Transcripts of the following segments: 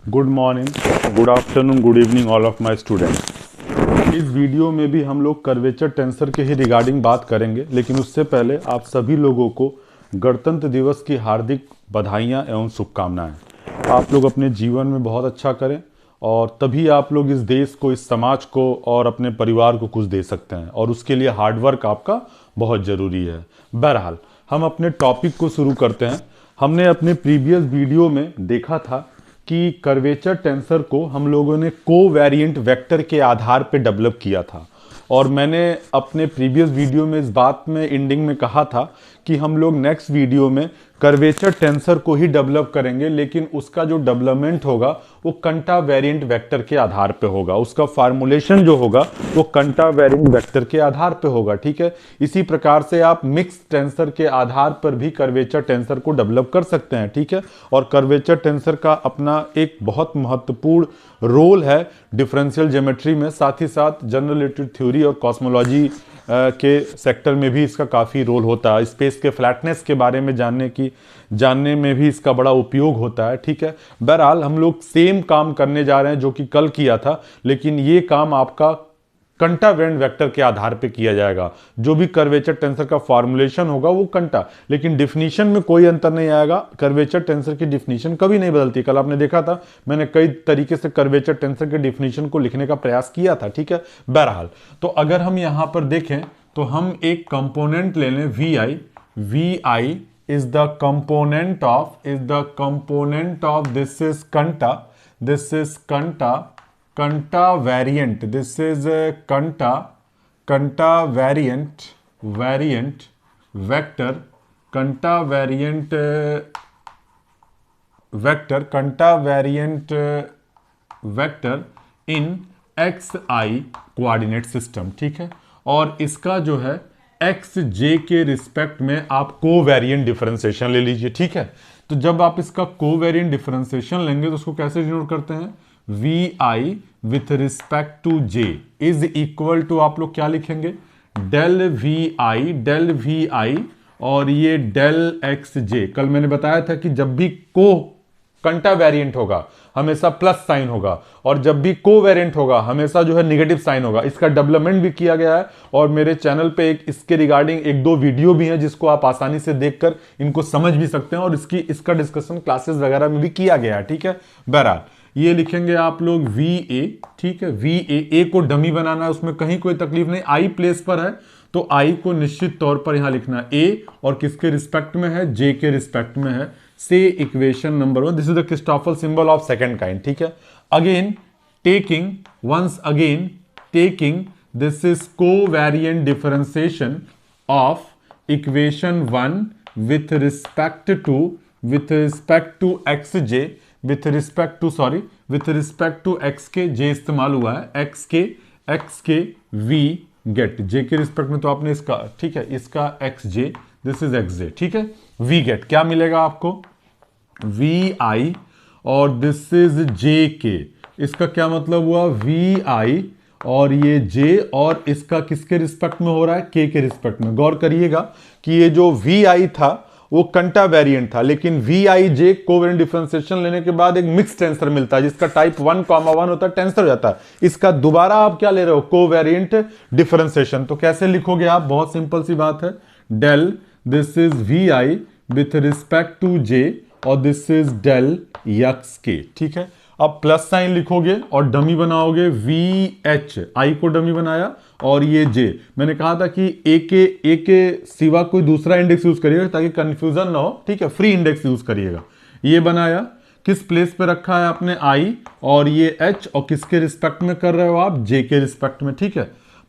Good morning, good afternoon, good evening all of my students. इस video में भी हम लोग कर्वेचर टेंसर के ही रिगार्डिंग बात करेंगे, लेकिन उससे पहले आप सभी लोगों को गणतंत्र दिवस की हार्दिक बधाइयाँ एवं शुभकामनाएं। आप लोग अपने जीवन में बहुत अच्छा करें और तभी आप लोग इस देश को, इस समाज को और अपने परिवार को कुछ दे सकते हैं, और उसके लिए हार्डवर्क आपका बहुत ज़रूरी है। बहरहाल हम अपने टॉपिक को शुरू करते हैं। हमने अपने प्रीवियस वीडियो में देखा था कि कर्वेचर टेंसर को हम लोगों ने कोवेरिएंट वेक्टर के आधार पर डेवलप किया था, और मैंने अपने प्रीवियस वीडियो में इस बात में एंडिंग में कहा था कि हम लोग नेक्स्ट वीडियो में कर्वेचर टेंसर को ही डेवलप करेंगे, लेकिन उसका जो डेवलपमेंट होगा वो कंटा वेरिएंट वेक्टर के आधार पे होगा। उसका फार्मूलेशन जो होगा वो कंटा वेरिएंट वेक्टर के आधार पे होगा। ठीक है, इसी प्रकार से आप मिक्स टेंसर के आधार पर भी कर्वेचर टेंसर को डेवलप कर सकते हैं। ठीक है, और कर्वेचर टेंसर का अपना एक बहुत महत्वपूर्ण रोल है डिफरेंशियल ज्योमेट्री में, साथ ही साथ जनरल रिलेटिव थ्योरी और कॉस्मोलॉजी के सेक्टर में भी इसका काफ़ी रोल होता है। स्पेस के फ्लैटनेस के बारे में जानने में भी इसका बड़ा उपयोग होता है। ठीक है, बहरहाल हम लोग सेम काम करने जा रहे हैं जो कि कल किया था, लेकिन ये काम आपका कंटा वेरिएंट वेक्टर के आधार पे किया जाएगा। जो भी कर्वेचर टेंसर का फॉर्मूलेशन होगा वो कंटा, लेकिन डिफिनीशन में कोई अंतर नहीं आएगा। कर्वेचर टेंसर की डिफिनीशन कभी नहीं बदलती। कल आपने देखा था मैंने कई तरीके से कर्वेचर टेंसर के डिफिनीशन को लिखने का प्रयास किया था। ठीक है, बहरहाल तो अगर हम यहां पर देखें तो हम एक कंपोनेंट ले लें V I is the component of this is contravariant, this is contravariant vector, contravariant vector in X I coordinate system. ठीक है, और इसका जो है एक्स जे के रिस्पेक्ट में आप कोवेरिएंट डिफरेंशिएशन ले लीजिए। ठीक है, तो जब आप इसका कोवेरिएंट डिफरेंशिएशन लेंगे तो उसको कैसे डिनोट करते हैं? V I with respect to J is equal to, आप लोग क्या लिखेंगे? डेल वी आई और ये डेल एक्स जे। कल मैंने बताया था कि जब भी कंटा वेरिएंट होगा हमेशा प्लस साइन होगा, और जब भी कोवेरिएंट होगा हमेशा जो है निगेटिव साइन होगा। इसका डेवलपमेंट भी किया गया है, और मेरे चैनल पे इसके रिगार्डिंग एक दो वीडियो भी हैं जिसको आप आसानी से देखकर इनको समझ भी सकते हैं, और इसका डिस्कशन क्लासेस वगैरह में भी किया गया है। ठीक है, बहरहाल ये लिखेंगे आप लोग वी ए। ठीक है, वी ए को डमी बनाना है, उसमें कहीं कोई तकलीफ नहीं। आई प्लेस पर है तो आई को निश्चित तौर पर यहां लिखना ए, और किसके रिस्पेक्ट में है? जे के रिस्पेक्ट में है। से equation number 1, this is the Christoffel symbol of second kind. ठीक है, again taking this is covariant differentiation of equation 1 with respect to X J, with respect to X K, J इस्तेमाल हुआ है, एक्स के we get, जे के respect में तो आपने इसका, ठीक है, इसका X J, this is X J. ठीक है, वी गेट क्या मिलेगा आपको? वी आई, और दिस इज जे के। इसका क्या मतलब हुआ? वी आई और ये जे, और इसका किसके रिस्पेक्ट में हो रहा है? के रिस्पेक्ट में। गौर करिएगा कि ये जो वी आई था वो कंटा वेरिएंट था, लेकिन V I J covariant differentiation लेने के बाद एक मिक्स टेंसर मिलता है जिसका टाइप 1,1 होता है, टेंसर हो जाता है। इसका दोबारा आप क्या ले रहे हो? Covariant differentiation. तो कैसे लिखोगे आप? बहुत सिंपल सी बात है, del this is V I with respect to J, और दिस इज डेल एक्स के। ठीक है, अब प्लस साइन लिखोगे और डमी बनाओगे वी एच, आई को डमी बनाया, और ये जे। मैंने कहा था कि ए के सिवा कोई दूसरा इंडेक्स यूज करिएगा ताकि कंफ्यूजन ना हो। ठीक है, फ्री इंडेक्स यूज करिएगा। ये बनाया, किस प्लेस पे रखा है आपने? आई, और ये एच, और किसके रिस्पेक्ट में कर रहे हो आप? जे के रिस्पेक्ट में। ठीक है,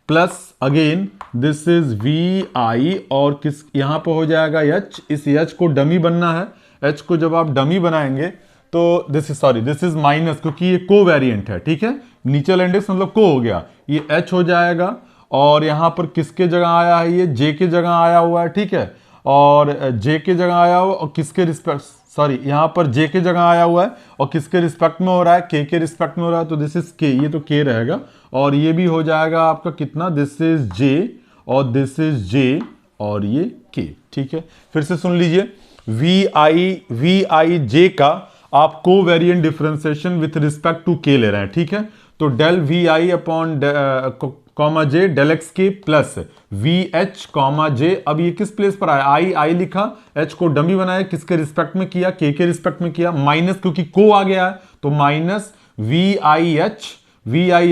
plus again this is V I, और किस यहां पर हो जाएगा एच। इस एच को डमी बनना है। एच को जब आप डमी बनाएंगे तो दिस इज माइनस, क्योंकि ये कोवेरिएंट है। ठीक है, नीचे इंडेक्स मतलब को हो गया, ये एच हो जाएगा, और यहां पर किसके जगह आया है? ये जे के जगह आया हुआ है। ठीक है, और जे के जगह आया हुआ, और किसके रिस्पेक्ट, यहां पर जे के जगह आया हुआ है, और किसके रिस्पेक्ट में हो रहा है? के रिस्पेक्ट में हो रहा है, तो दिस इज के, ये तो के रहेगा, और ये भी हो जाएगा आपका कितना? दिस इज जे, और दिस इज जे, और ये के। ठीक है, फिर से सुन लीजिए, वी आई जे का आप covariant differentiation with respect to K ले रहे हैं, ठीक है। तो del V I upon comma J del X K plus V H comma J. अब ये किस प्लेस पर आया, आई लिखा, एच को डमी बनाया, किसके रिस्पेक्ट में किया, के रिस्पेक्ट में किया, माइनस क्योंकि को आ गया है तो माइनस वी आई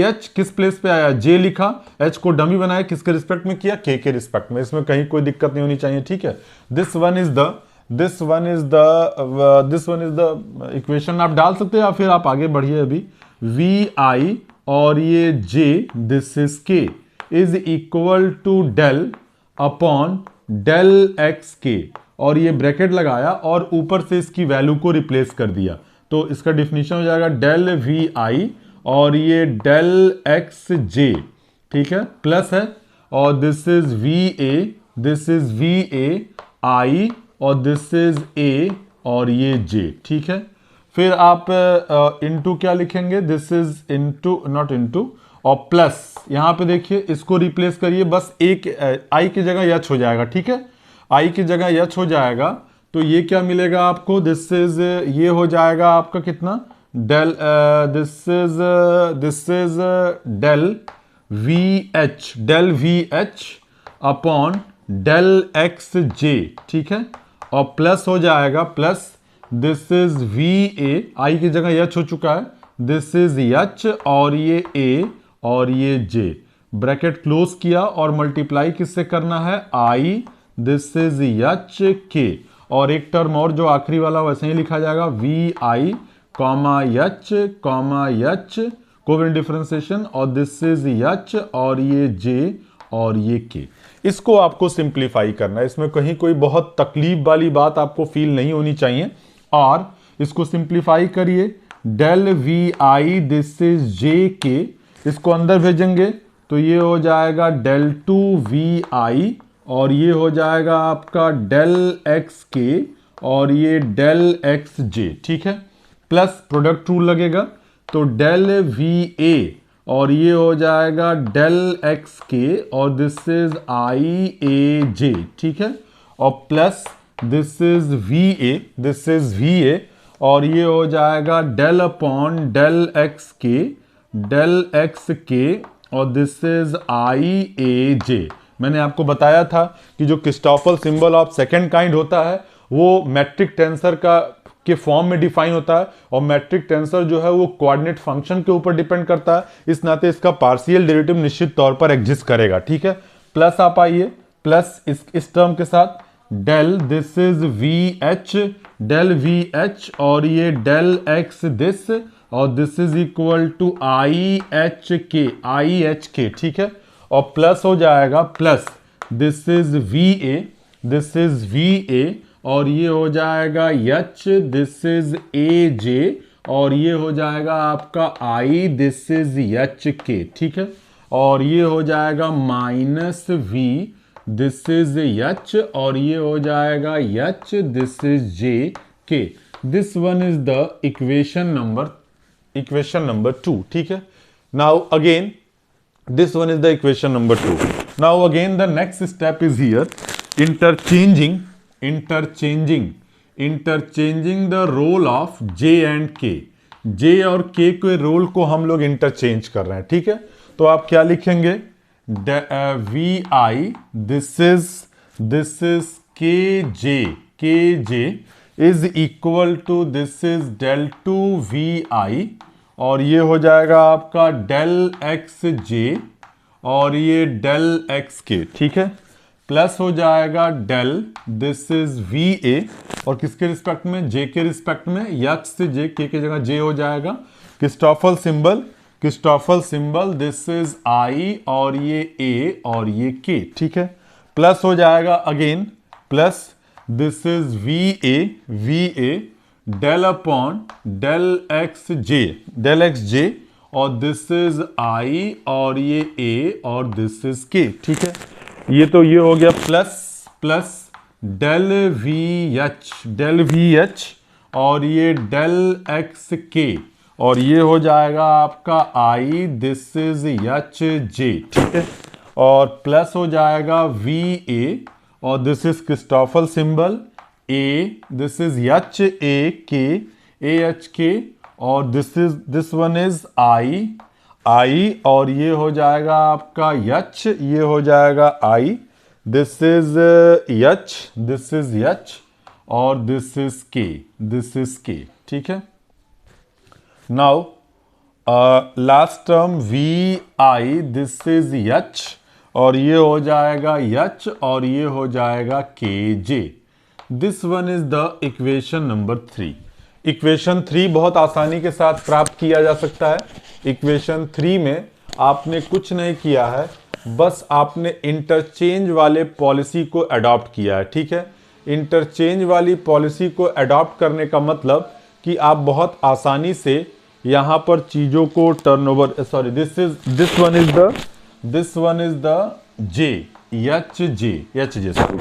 एच किस प्लेस पे आया, जे लिखा, एच को डमी बनाया, किसके रिस्पेक्ट में किया, के रिस्पेक्ट में। इसमें कहीं कोई दिक्कत नहीं होनी चाहिए, ठीक है। This one is the equation आप डाल सकते हैं या फिर आप आगे बढ़िए अभी। वी आई और ये J this is K is equal to del upon del X K, और ये ब्रैकेट लगाया और ऊपर से इसकी वैल्यू को रिप्लेस कर दिया। तो इसका डिफिनीशन हो जाएगा डेल वी आई और ये डेल एक्स जे, ठीक है, प्लस है, और दिस इज वी ए आई और दिस इज ए और ये जे, ठीक है। फिर आप इनटू क्या लिखेंगे, this is into not into और प्लस, यहां पे देखिए इसको रिप्लेस करिए, बस एक आई की जगह एच हो जाएगा, ठीक है, आई की जगह एच हो जाएगा। तो ये क्या मिलेगा आपको, दिस इज ये हो जाएगा आपका कितना, del this is del V H upon del X J, ठीक है, और प्लस हो जाएगा plus this is V A, I की जगह एच हो चुका है, दिस इज एच और ये ए और ये जे, ब्रैकेट क्लोज किया और मल्टीप्लाई किससे करना है, आई, दिस इज एच के, और एक टर्म और जो आखिरी वाला वैसे ही लिखा जाएगा, V I comma H covariant differentiation, और दिस इज एच और ये जे और ये के। इसको आपको सिंप्लीफाई करना है, इसमें कहीं कोई बहुत तकलीफ वाली बात आपको फील नहीं होनी चाहिए। और इसको सिंप्लीफाई करिए, del V I this is J K, इसको अंदर भेजेंगे तो ये हो जाएगा डेल टू वी आई और ये हो जाएगा आपका डेल एक्स के और ये डेल एक्स जे, ठीक है, प्लस प्रोडक्ट रूल लगेगा तो डेल वी ए और ये हो जाएगा डेल एक्स के और दिस इज आई ए जे, ठीक है, और plus this is V A और ये हो जाएगा del upon del X K और दिस इज आई ए जे। मैंने आपको बताया था कि जो Christoffel symbol of second kind होता है वो मैट्रिक टेंसर के फॉर्म में डिफाइन होता है, और मैट्रिक टेंसर जो है वो कोऑर्डिनेट फंक्शन के ऊपर डिपेंड करता है, इस नाते इसका पार्शियल डेरिवेटिव निश्चित तौर पर एग्जिस्ट करेगा, ठीक है। प्लस आप आइए, प्लस इस टर्म के साथ del this is del V H और ये डेल एक्स दिस और this is equal to I H K, ठीक है, और प्लस हो जाएगा plus this is V A और ये हो जाएगा H, this is A J और ये हो जाएगा आपका आई, दिस इज एच के, ठीक है, और ये हो जाएगा minus V, this is H और ये हो जाएगा H, this is J K. This one is the equation number 2, ठीक है। Now again this one is the equation number 2. Now again the next step is here, interchanging the role of j and k. j और k के role को हम लोग interchange कर रहे हैं, ठीक है। तो आप क्या लिखेंगे, we I this is K J is equal to this is del two V I और ये हो जाएगा आपका डेल एक्स जे और ये डेल एक्स के, ठीक है, प्लस हो जाएगा del this is V A और किसके रिस्पेक्ट में, जे के रिस्पेक्ट में, यक्स से जे, के जगह जे हो जाएगा, Christoffel symbol this is I और ये ए और ये के, ठीक है, प्लस हो जाएगा again plus this is V A del upon del X J और दिस इज आई और ये ए और दिस इज के, ठीक है। ये तो ये हो गया प्लस डेल वी एच और ये डेल एक्स के और ये हो जाएगा आपका आई, दिस इज एच जे, ठीक है, और प्लस हो जाएगा वी ए और this is Christoffel symbol A, this is H A के AHK, और दिस वन इज I, और ये हो जाएगा आपका H, ये हो जाएगा I, this is H, this is H, और दिस इज K, ठीक है। Now last term VI, this is H, और ये हो जाएगा H, और ये हो जाएगा KJ। This one is the equation number 3। Equation 3 बहुत आसानी के साथ प्राप्त किया जा सकता है। इक्वेशन 3 में आपने कुछ नहीं किया है, बस आपने इंटरचेंज वाले पॉलिसी को अडॉप्ट किया है, ठीक है। इंटरचेंज वाली पॉलिसी को अडॉप्ट करने का मतलब कि आप बहुत आसानी से यहाँ पर चीज़ों को turnover, sorry, this one is the J, H J,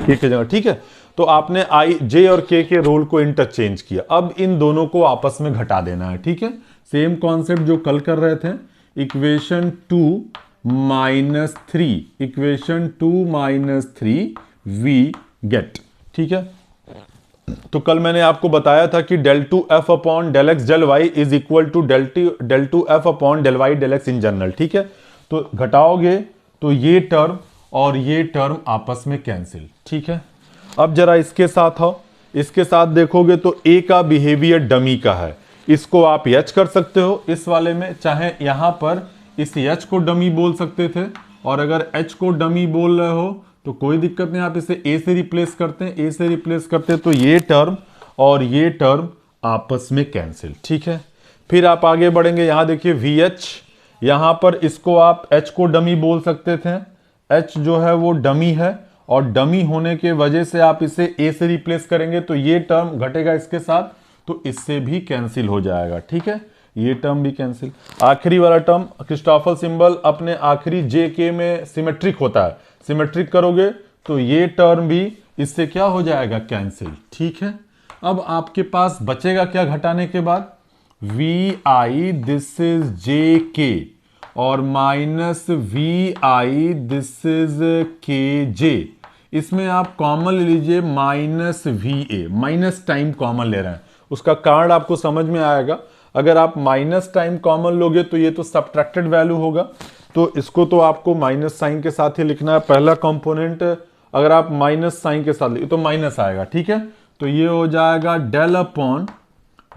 ठीक है, ठीक है। तो आपने आई, जे और के रोल को इंटरचेंज किया। अब इन दोनों को आपस में घटा देना है, ठीक है। सेम कॉन्सेप्ट जो कल कर रहे थे। इक्वेशन 2 माइनस 3 वी गेट, ठीक है। तो कल मैंने आपको बताया था कि del 2f अपॉन del x del y is equal to del 2f अपॉन del y del x in general, ठीक है। तो घटाओगे तो ये टर्म और ये टर्म आपस में कैंसिल, ठीक है। अब जरा इसके साथ आओ, इसके साथ देखोगे तो ए का बिहेवियर डमी का है, इसको आप एच कर सकते हो इस वाले में, चाहे यहां पर इस एच को डमी बोल सकते थे, और अगर एच को डमी बोल रहे हो तो कोई दिक्कत नहीं, आप इसे ए से रिप्लेस करते हैं, ए से रिप्लेस करते हैं तो ये टर्म और ये टर्म आपस में कैंसिल, ठीक है। फिर आप आगे बढ़ेंगे, यहां देखिए वी एच, यहां पर इसको आप एच को डमी बोल सकते थे, एच जो है वो डमी है, और डमी होने के वजह से आप इसे ए से रिप्लेस करेंगे तो ये टर्म घटेगा इसके साथ, तो इससे भी कैंसिल हो जाएगा, ठीक है। ये टर्म भी कैंसिल। आखिरी वाला टर्म क्रिस्टोफर सिंबल अपने आखिरी जे के में सिमेट्रिक होता है, सिमेट्रिक करोगे तो ये टर्म भी इससे क्या हो जाएगा, कैंसिल, ठीक है। अब आपके पास बचेगा क्या घटाने के बाद, V I, this is J K, और minus V I, this is K J. इसमें आप कॉमन ले लीजिए minus V A, minus time common ले रहे हैं, उसका कारण आपको समझ में आएगा। अगर आप माइनस टाइम कॉमन लोगे तो ये तो सब्ट्रैक्टेड वैल्यू होगा, तो इसको तो आपको माइनस साइन के साथ ही लिखना है। पहला कंपोनेंट अगर आप माइनस साइन के साथ लिखे तो माइनस आएगा, ठीक है। तो ये हो जाएगा del upon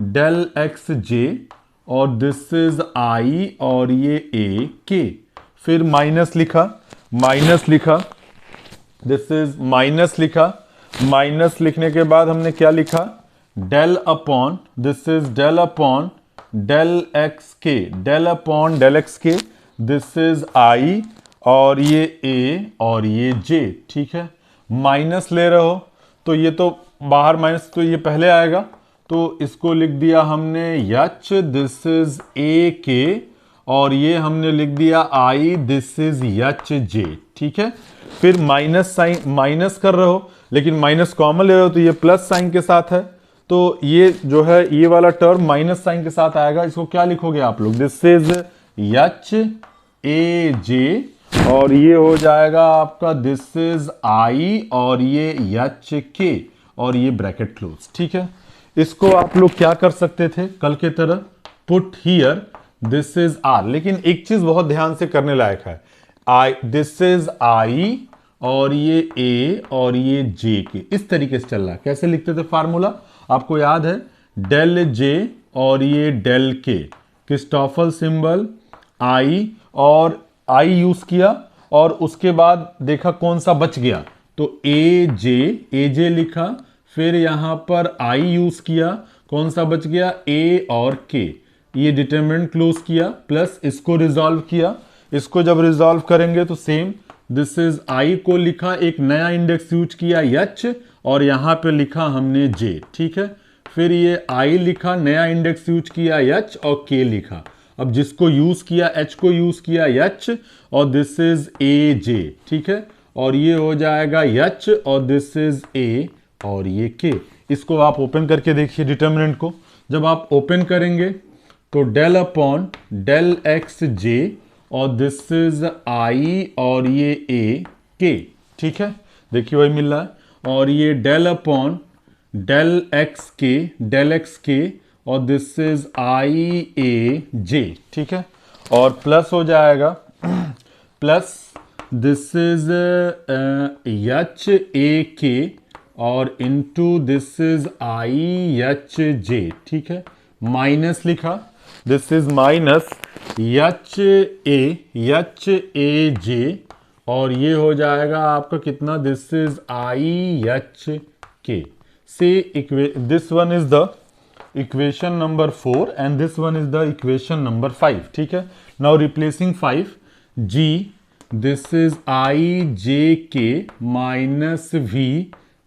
del X J, और दिस इज आई, और ये ए के, फिर माइनस लिखा, दिस इज माइनस लिखा, माइनस लिखने के बाद हमने क्या लिखा, del upon, this is del upon del X K, del upon del X K, this is I, और ये ए, और ये जे, ठीक है। माइनस ले रहे हो तो ये तो बाहर माइनस, तो ये पहले आएगा, तो इसको लिख दिया हमने H, this is A K, और ये हमने लिख दिया आई, दिस इज एच जे, ठीक है। फिर माइनस साइन, माइनस कर रहे हो लेकिन माइनस कॉमन ले रहे हो तो ये प्लस साइन के साथ है, तो ये जो है ये वाला टर्म माइनस साइन के साथ आएगा। इसको क्या लिखोगे आप लोग, this is H A J, और ये हो जाएगा आपका दिस इज आई, और ये एच के, और ये ब्रैकेट क्लोज, ठीक है। इसको आप लोग क्या कर सकते थे कल के तरह, put here this is R, लेकिन एक चीज बहुत ध्यान से करने लायक है, आई, दिस इज आई, और ये ए, और ये जे के, इस तरीके से चल रहा है। कैसे लिखते थे फार्मूला आपको याद है, डेल जे और ये डेल के, क्रिस्टोफर सिंबल आई, और आई यूज किया, और उसके बाद देखा कौन सा बच गया, तो ए जे लिखा, फिर यहां पर आई यूज किया, कौन सा बच गया, ए और के, ये डिटरमिनेंट क्लोज किया, प्लस इसको रिजॉल्व किया। इसको जब रिजॉल्व करेंगे तो सेम, दिस इज आई को लिखा, एक नया इंडेक्स यूज किया एच, और यहां पे लिखा हमने जे, ठीक है। फिर ये आई लिखा, नया इंडेक्स यूज किया एच, और के लिखा। अब जिसको यूज किया, एच को यूज किया एच, और दिस इज ए जे, ठीक है। और ये हो जाएगा एच, और दिस इज ए, और ये के। इसको आप ओपन करके देखिए डिटर्मिनेंट को, जब आप ओपन करेंगे तो del upon del X J, और दिस इज आई, और ये ए के, ठीक है। देखिए वही मिल रहा है, और ये del upon del X K, और दिस इज आई ए जे, ठीक है, और प्लस हो जाएगा plus this is H A K और into this is I H J, ठीक है, माइनस लिखा, this is minus H A J, और ये हो जाएगा आपका कितना, this is I H K से this one is the equation number 4 and this one is the equation number 5, ठीक है। Now replacing 5, G this is I J K minus V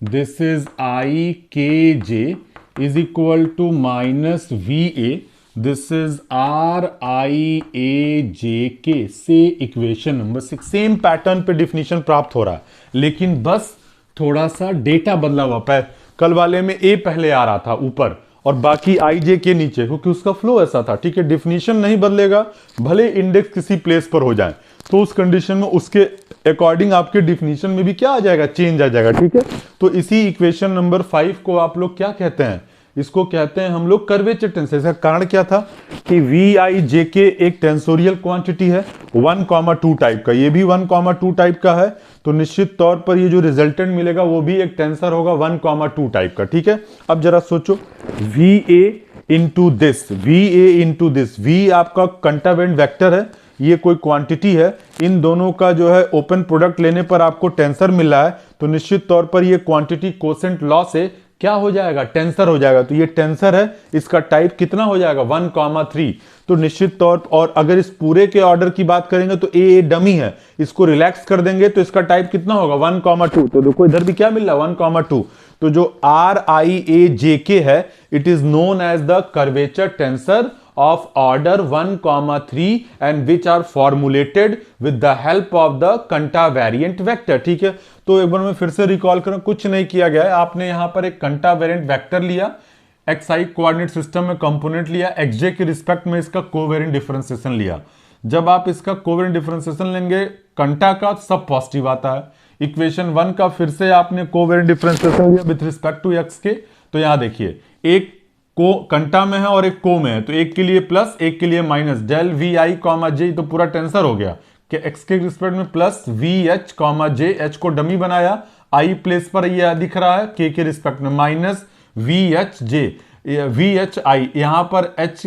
this is I K J is equal to minus V A this is R I A J K से equation number 6। Same pattern पे definition प्राप्त हो रहा है, लेकिन बस थोड़ा सा डेटा बदला हुआ। कल वाले में ए पहले आ रहा था ऊपर और बाकी आई जे के नीचे, क्योंकि उसका फ्लो ऐसा था, ठीक है। डिफिनीशन नहीं बदलेगा, भले इंडेक्स किसी प्लेस पर हो जाए, तो उस कंडीशन में उसके अकॉर्डिंग आपके डिफिनीशन में भी क्या आ जाएगा, चेंज आ जाएगा, ठीक है। तो इसी इक्वेशन नंबर 5 को आप लोग क्या कहते हैं, इसको कहते हैं हम लोग कर्वेचर टेंसर। इसका कारण क्या था कि वी आई जे के एक टेंसोरियल क्वांटिटी है 1,2 टाइप का, ये भी 1,2 टाइप का है, तो निश्चित तौर पर ये जो रिजल्टेंट मिलेगा वो भी एक टेंसर होगा 1,2 टाइप का, ठीक है। अब जरा सोचो, V A into this, V A into this, V आपका कंटावेंट वेक्टर है, ये कोई क्वांटिटी है, इन दोनों का जो है ओपन प्रोडक्ट लेने पर आपको टेंसर मिल रहा है, तो निश्चित तौर पर ये क्वांटिटी कोसेंट लॉ से क्या हो जाएगा, टेंसर हो जाएगा। तो ये टेंसर है, इसका टाइप कितना हो जाएगा 1,3। तो निश्चित तौर पर, और अगर इस पूरे के ऑर्डर की बात करेंगे तो ए डमी है, इसको रिलैक्स कर देंगे तो इसका टाइप कितना होगा 1,2। तो देखो इधर भी क्या मिल रहा है 1,2। तो जो are I A J K है, it is known as the curvature tensor of order 1,3 and which are formulated with the help of the contravariant vector, ठीक है। तो एक बार मैं फिर से रिकॉल करूं, कुछ नहीं किया गया है, आपने यहां पर एक कंटावेरिएंट वेक्टर लिया, एक्स-आई कोऑर्डिनेट सिस्टम में कंपोनेंट लिया, एक्स-जे के रिस्पेक्ट में इसका कोवेरिएंट डिफरेंशिएशन लिया। जब आप इसका कोवेरिएंट डिफरेंशिएशन लेंगे कंटा का, सब पॉजिटिव आता है। इक्वेशन 1 का फिर से आपने कोवेरिएंट डिफरेंशिएशन लिया विथ रिस्पेक्ट टू एक्स के, तो यहां देखिए एक को कंटा में है और एक को में है, तो एक के लिए प्लस एक के लिए minus, del V I comma J, तो पूरा टेंसर हो गया कि एक्स के रिस्पेक्ट में प्लस वी एच कॉमा जे, एच को डमी बनाया, आई प्लेस पर ये दिख रहा है, के रिस्पेक्ट में minus V H J, V H I, यहां पर एच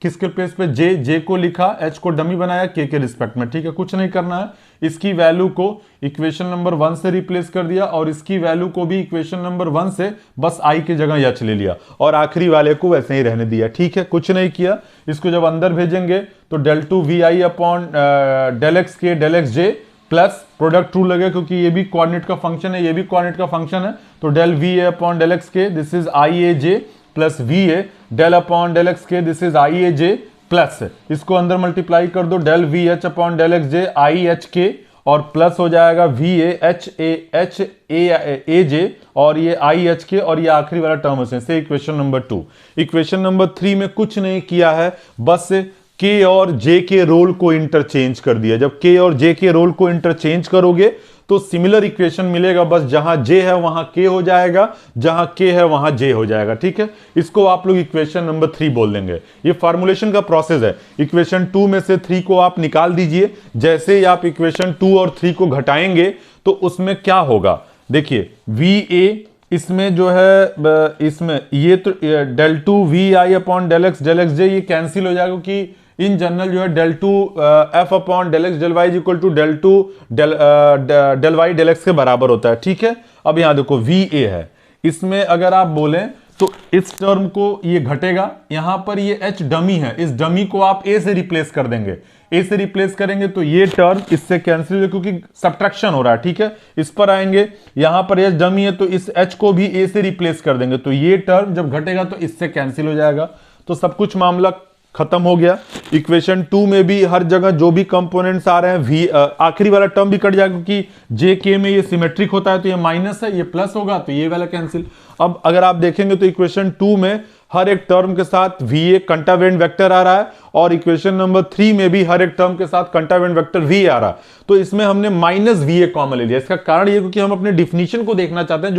किसके प्लेस पे, जे को लिखा, एच को डमी बनाया के रिस्पेक्ट में, ठीक है। कुछ नहीं करना है, इसकी वैल्यू को इक्वेशन नंबर 1 से रिप्लेस कर दिया और इसकी वैल्यू को भी इक्वेशन नंबर 1 से बस आई की जगह एच ले लिया और आखिरी वाले को वैसे ही रहने दिया, ठीक है। कुछ नहीं किया, इसको जब अंदर भेजेंगे तो del two V I upon del X K del X J plus product true लगे, क्योंकि ये भी कोऑर्डिनेट का फंक्शन है, ये भी कोऑर्डिनेट का फंक्शन है, तो del V A upon del X K this is I A J plus V A del upon del X K this is I A J plus, इसको अंदर मल्टीप्लाई कर दो, del V H upon del X J I H K, और plus हो जाएगा V H A J और ये आई H K, और ये आखिरी वाला टर्म से इक्वेशन नंबर 2। इक्वेशन नंबर 3 में कुछ नहीं किया है, बस के और जे के रोल को इंटरचेंज कर दिया। जब के और जे के रोल को इंटरचेंज करोगे तो सिमिलर इक्वेशन मिलेगा, बस जहां जे है वहां के हो जाएगा, जहां के है वहां जे हो जाएगा, ठीक है। इसको आप लोग इक्वेशन नंबर 3 बोल देंगे। ये फॉर्मुलेशन का प्रोसेस है। इक्वेशन 2 में से 3 को आप निकाल दीजिए, जैसे ही आप इक्वेशन 2 और 3 को घटाएंगे तो उसमें क्या होगा, देखिए वी ए इसमें जो है, इसमें ये तो del two V I upon del X J ये कैंसिल हो जाएगा, क्योंकि इन जनरल जो है del two F upon del X del Y is equal to del two del Y del X के बराबर होता है, ठीक है। अब यहां देखो वी ए है, इसमें अगर आप बोलें तो इस टर्म को ये घटेगा, यहां पर ये एच डमी है, इस डमी को आप ए से रिप्लेस कर देंगे, ए से रिप्लेस करेंगे तो ये टर्म इससे कैंसिल हो, क्योंकि सब्ट्रैक्शन हो रहा है, ठीक है। इस पर आएंगे, यहां पर एच डमी है तो इस एच को भी ए से रिप्लेस कर देंगे, तो ये टर्म जब घटेगा तो इससे कैंसिल हो जाएगा, तो सब कुछ मामला खत्म हो गया। इक्वेशन 2 में भी हर जगह जो भी कंपोनेंट्स आ रहे हैं वी आखिरी वाला टर्म भी कट जाएगा, क्योंकि जे के में ये सिमेट्रिक होता है, तो ये माइनस है, ये प्लस होगा तो ये वाला कैंसिल। अब अगर आप देखेंगे तो इक्वेशन 2 में हर एक टर्म के साथ VA कंटावेंट वेक्टर आ रहा है, और इक्वेशन नंबर 3 में भी हर एक टर्म के साथ कंटावेंट वेक्टर V आ रहा है। तो इसमें हमने -VA कॉमन ले लिया। इसका कारण ये क्योंकि हम अपने डिफिनीशन को देखना चाहते हैं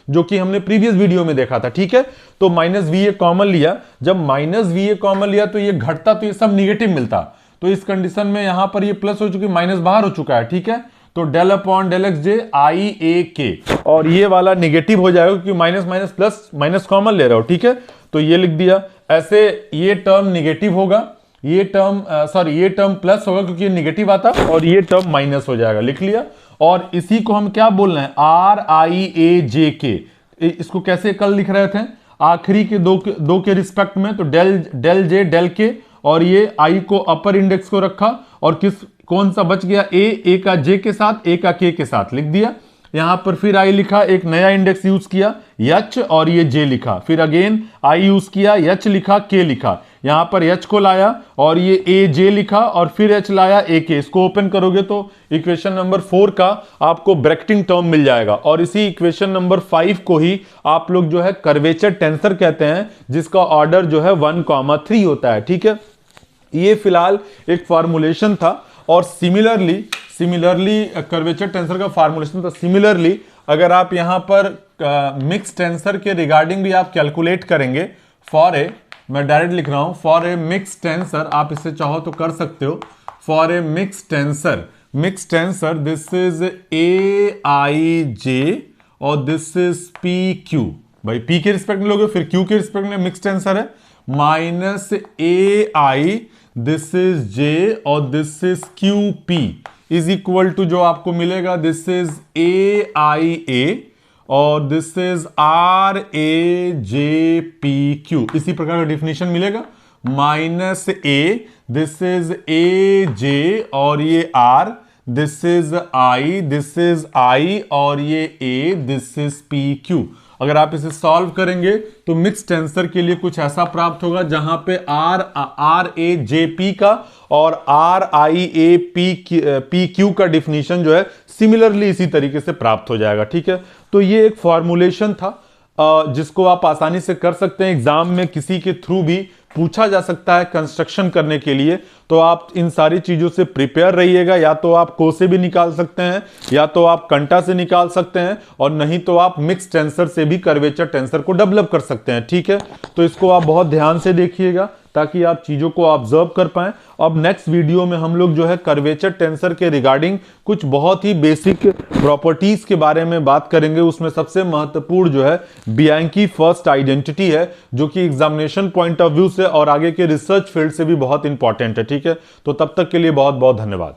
जो कि हमने प्रीवियस वीडियो में देखा था, ठीक है। तो -VA कॉमन लिया। जब -VA कॉमन लिया तो ये घटता तो ये सब निगेटिव मिलता। तो इस कंडीशन में यहां पर ये प्लस हो चुकी, माइनस बाहर हो चुका है, ठीक है। तो डेल अपॉन डेल एक्स जे IA k, और ये वाला निगेटिव हो जाएगा क्योंकि minus minus plus minus common ले रहे हो, ठीक है। तो ये लिख दिया। ऐसे ये टर्म निगेटिव होगा, ये टर्म प्लस होगा क्योंकि ये निगेटिव आता, और ये टर्म माइनस हो जाएगा, लिख लिया। और इसी को हम क्या बोल रहे हैं, RIAJK। इसको कैसे कल लिख रहे थे, आखिरी के दो के रिस्पेक्ट में, तो डेल जे डेल के, और ये आई को अपर इंडेक्स को रखा, और कौन सा बच गया, ए का जे के साथ, ए का के साथ लिख दिया। यहां पर फिर आई लिखा, एक नया इंडेक्स यूज किया एच, और ये जे लिखा, फिर अगेन आई यूज किया, एच लिखा, के लिखा, यहां पर एच को लाया और ये ए जे लिखा, और फिर एच लाया, ए के। इसको ओपन करोगे तो इक्वेशन नंबर 4 का आपको ब्रैकेटिंग टर्म मिल जाएगा। और इसी इक्वेशन नंबर 5 को ही आप लोग जो है कर्वेचर टेंसर कहते हैं, जिसका ऑर्डर जो है 1, 3 होता है, ठीक है। ये फिलहाल एक फॉर्मुलेशन था, और सिमिलरली कर्वेचर टेंसर का फॉर्मुलेशन था। सिमिलरली अगर आप यहां पर मिक्स टेंसर के रिगार्डिंग भी आप कैलकुलेट करेंगे, मैं डायरेक्ट लिख रहा हूं, फॉर ए मिक्स टेंसर, आप इससे चाहो तो कर सकते हो। For a mix tensor this is AIJ और दिस इज PQ। भाई P के रिस्पेक्ट में लोगे, फिर Q के रिस्पेक्ट में मिक्स टेंसर है, -AI दिस इज J और this is QP is equal to जो आपको मिलेगा, दिस इज AIA और दिस इज RAJPQ। इसी प्रकार का डिफिनेशन मिलेगा। -A दिस इज AJ और ये R, दिस इज I और ये A, दिस इज PQ। अगर आप इसे सॉल्व करेंगे तो मिक्स टेंसर के लिए कुछ ऐसा प्राप्त होगा जहां पे RAJP का और RIAPQ का डिफिनीशन जो है सिमिलरली इसी तरीके से प्राप्त हो जाएगा, ठीक है। तो ये एक फॉर्मुलेशन था जिसको आप आसानी से कर सकते हैं। एग्जाम में किसी के थ्रू भी पूछा जा सकता है कंस्ट्रक्शन करने के लिए, तो आप इन सारी चीजों से प्रिपेयर रहिएगा। या तो आप को से भी निकाल सकते हैं, या तो आप कंटा से निकाल सकते हैं, और नहीं तो आप मिक्स टेंसर से भी कर्वेचर टेंसर को डेवलप कर सकते हैं, ठीक है। तो इसको आप बहुत ध्यान से देखिएगा ताकि आप चीजों को ऑब्जर्व कर पाएं। अब नेक्स्ट वीडियो में हम लोग जो है कर्वेचर टेंसर के रिगार्डिंग कुछ बहुत ही बेसिक प्रॉपर्टीज के बारे में बात करेंगे। उसमें सबसे महत्वपूर्ण जो है बियांकी फर्स्ट आइडेंटिटी है, जो कि एग्जामिनेशन पॉइंट ऑफ व्यू से और आगे के रिसर्च फील्ड से भी बहुत इंपॉर्टेंट है, ठीक है। तो तब तक के लिए बहुत बहुत धन्यवाद।